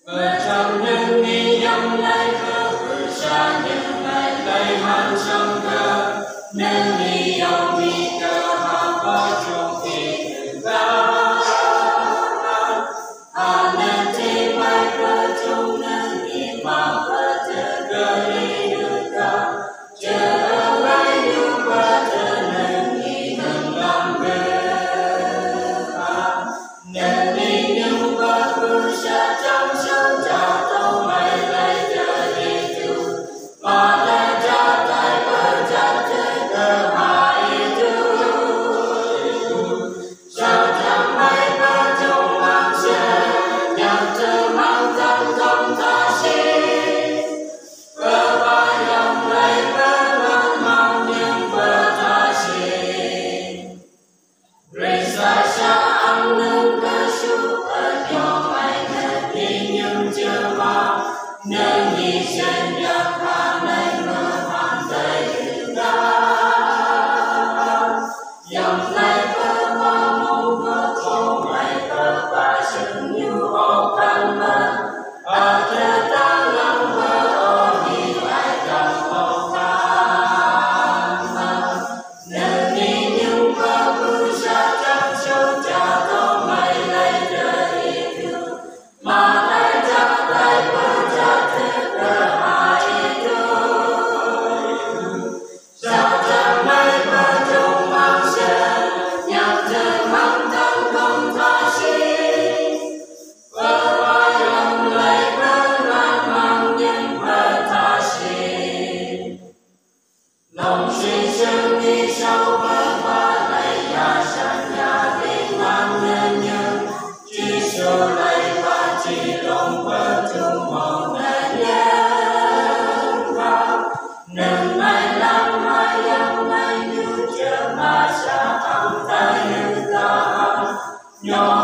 vợ chồng nhân nghi dòng lấy cơ vợ xa nhân lại lấy hắn trong cơ nên nghi dòng nghi cơ hạ vợ chung khi người ta nên thì mai vợ chung nên nghi mà vợ chờ cơ đi được cơ chờ lấy như vợ chờ nên nghi hình làm vợ nên nghi như vợ vợ xa trong sâu cha tao mày lấy chờ đi chú mà lấy cha tay vợ cha thế cơ hại chú sao chẳng mày vợ chung mang xe nhằm chờ mang tâm không tha xin vợ ba dòng lấy vợ mang mang nhưng vợ tha xin rồi xa xa âm nâng cơ su ở nhỏ mày thật đi nhưng chưa mà nơi nghi chân nhập hạ nơi mơ hoàn đầy ta dòng lấy vợ ba mong vợ không mày vợ ba sừng như ô căn mơ ở thế ta lắm vợ ô nghi lại cầm ô căn mơ nên nghi nhưng vợ vư xa trong sâu cha tao mày lấy đời đi thương mà lấy cha tay vợ cha thế cơ hại thương sao chẳng mấy vợ chung mang xe nhằm chờ mang thân không tha xin vợ ba dòng lấy vợ mang mang nhưng vợ tha xin lòng suy sương đi sâu vợ ba lấy nhà sẵn nhà đi mang nhân nhân chỉ số lấy và chỉ lòng vợ chung mong nên nhân vào nên mai làm mai dòng mai như chờ mà xa âm tay như ta nhỏ